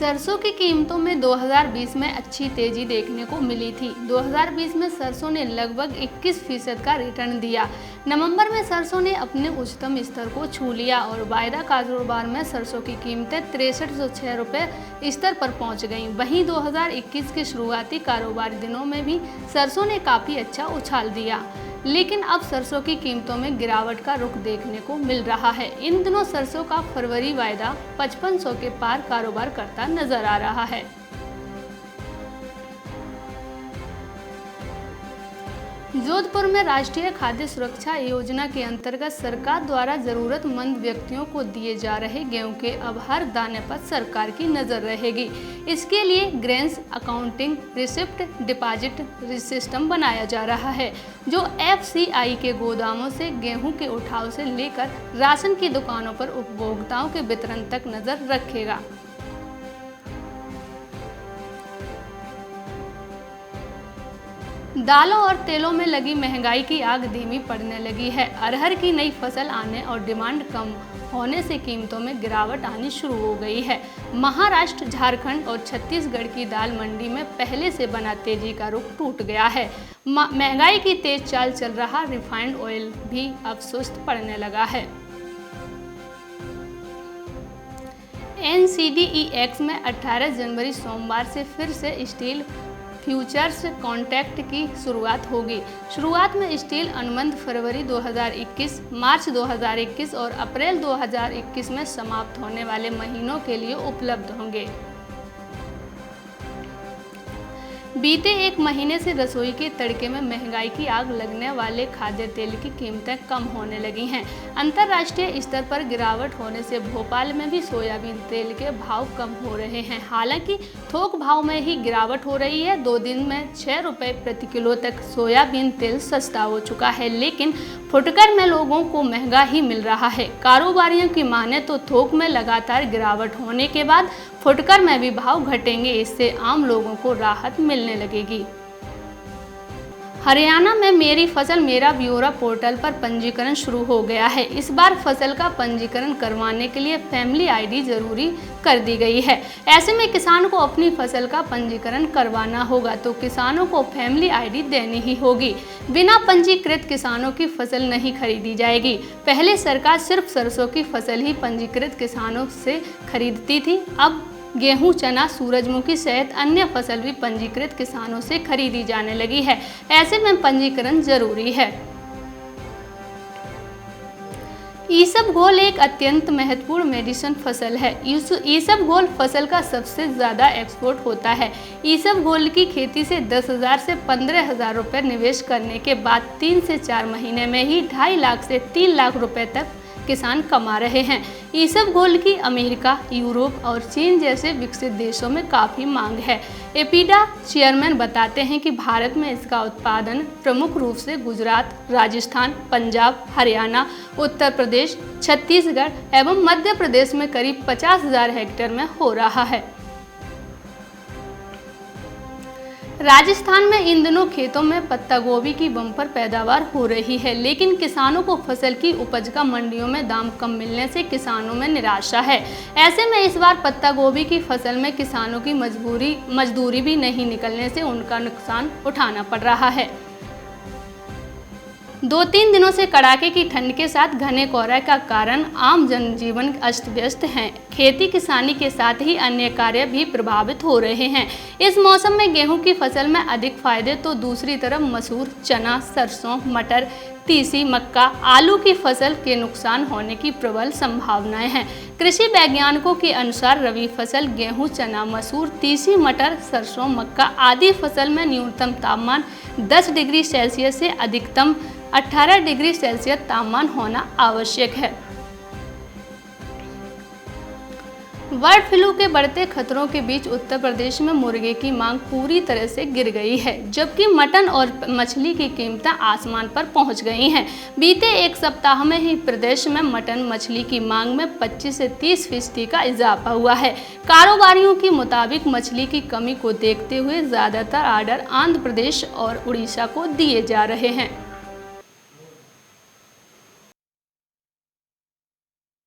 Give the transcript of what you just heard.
सरसों की कीमतों में 2020 में अच्छी तेजी देखने को मिली थी। 2020 में सरसों ने लगभग 21% का रिटर्न दिया। नवंबर में सरसों ने अपने उच्चतम स्तर को छू लिया और वायदा कारोबार में सरसों की कीमतें 6306 रुपये स्तर पर पहुंच गईं। वहीं 2021 के शुरुआती कारोबारी दिनों में भी सरसों ने काफ़ी अच्छा उछाल दिया, लेकिन अब सरसों की कीमतों में गिरावट का रुख देखने को मिल रहा है। इन दिनों सरसों का फरवरी वायदा 5500 के पार कारोबार करता नजर आ रहा है। जोधपुर में राष्ट्रीय खाद्य सुरक्षा योजना के अंतर्गत सरकार द्वारा जरूरतमंद व्यक्तियों को दिए जा रहे गेहूं के अब हर दाने पर सरकार की नजर रहेगी। इसके लिए grains accounting receipt deposit system बनाया जा रहा है, जो FCI के गोदामों से गेहूं के उठाव से लेकर राशन की दुकानों पर उपभोक्ताओं के वितरण तक नजर रखेगा। दालों और तेलों में लगी महंगाई की आग धीमी पड़ने लगी है। अरहर की नई फसल आने और डिमांड कम होने से कीमतों में गिरावट आनी शुरू हो गई है। महाराष्ट्र, झारखंड और छत्तीसगढ़ की दाल मंडी में पहले से बना तेजी का रुख टूट गया है। महंगाई की तेज चाल चल रहा रिफाइंड ऑयल भी अब सुस्त पड़ने लगा है। NCDEX में 18 जनवरी सोमवार से फिर से स्टील फ्यूचर्स कॉन्ट्रैक्ट की शुरुआत होगी। शुरुआत में स्टील अनुबंध फरवरी 2021, मार्च 2021 और अप्रैल 2021 में समाप्त होने वाले महीनों के लिए उपलब्ध होंगे। बीते एक महीने से रसोई के तड़के में महंगाई की आग लगने वाले खाद्य तेल की कीमतें कम होने लगी हैं। अंतर्राष्ट्रीय स्तर पर गिरावट होने से भोपाल में भी सोयाबीन तेल के भाव कम हो रहे हैं। हालांकि थोक भाव में ही गिरावट हो रही है। 2 दिन में 6 रुपये प्रति किलो तक सोयाबीन तेल सस्ता हो चुका है, लेकिन फुटकर में लोगों को महंगा ही मिल रहा है। कारोबारियों की माने तो थोक में लगातार गिरावट होने के बाद फुटकर में भी भाव घटेंगे। इससे आम लोगों को राहत मिलने लगेगी। हरियाणा में मेरी फसल मेरा ब्यौरा पोर्टल पर पंजीकरण शुरू हो गया है। इस बार फसल का पंजीकरण करवाने के लिए फैमिली ID जरूरी कर दी गई है। ऐसे में किसान को अपनी फसल का पंजीकरण करवाना होगा तो किसानों को फैमिली ID देनी ही होगी। बिना पंजीकृत किसानों की फसल नहीं खरीदी जाएगी। पहले सरकार सिर्फ सरसों की फसल ही पंजीकृत किसानों से खरीदती थी। अब गेहूं, चना, सूरजमुखी सहित अन्य फसल भी पंजीकृत किसानों से खरीदी जाने लगी है। ऐसे में पंजीकरण जरूरी है। ईसबगोल एक अत्यंत महत्वपूर्ण मेडिसिन फसल है। ईसबगोल फसल का सबसे ज़्यादा एक्सपोर्ट होता है। ईसबगोल की खेती से 10,000 से 15,000 रुपये निवेश करने के बाद 3 से 4 महीने में ही 2.5 लाख से 3 लाख रुपये तक किसान कमा रहे हैं। ईसबगोल की अमेरिका, यूरोप और चीन जैसे विकसित देशों में काफ़ी मांग है। एपीडा चेयरमैन बताते हैं कि भारत में इसका उत्पादन प्रमुख रूप से गुजरात, राजस्थान, पंजाब, हरियाणा, उत्तर प्रदेश, छत्तीसगढ़ एवं मध्य प्रदेश में करीब 50,000 हेक्टेयर में हो रहा है। राजस्थान में इन दिनों खेतों में पत्ता गोभी की बम्पर पैदावार हो रही है, लेकिन किसानों को फसल की उपज का मंडियों में दाम कम मिलने से किसानों में निराशा है। ऐसे में इस बार पत्ता गोभी की फसल में किसानों की मजदूरी भी नहीं निकलने से उनका नुकसान उठाना पड़ रहा है। 2-3 दिनों से कड़ाके की ठंड के साथ घने कोहरे का कारण आम जनजीवन अस्त व्यस्त है। खेती किसानी के साथ ही अन्य कार्य भी प्रभावित हो रहे हैं। इस मौसम में गेहूं की फसल में अधिक फायदे तो दूसरी तरफ मसूर, चना, सरसों, मटर, तीसी, मक्का, आलू की फसल के नुकसान होने की प्रबल संभावनाएं हैं। कृषि वैज्ञानिकों के अनुसार रबी फसल गेहूं, चना, मसूर, तीसी, मटर, सरसों, मक्का आदि फसल में न्यूनतम तापमान 10 डिग्री सेल्सियस से अधिकतम 18 डिग्री सेल्सियस तापमान होना आवश्यक है। बर्ड फ्लू के बढ़ते खतरों के बीच उत्तर प्रदेश में मुर्गे की मांग पूरी तरह से गिर गई है, जबकि मटन और मछली की कीमतें आसमान पर पहुंच गई हैं। बीते एक सप्ताह में ही प्रदेश में मटन मछली की मांग में 25 से 30% का इजाफा हुआ है। कारोबारियों के मुताबिक मछली की कमी को देखते हुए ज़्यादातर ऑर्डर आंध्र प्रदेश और उड़ीसा को दिए जा रहे हैं।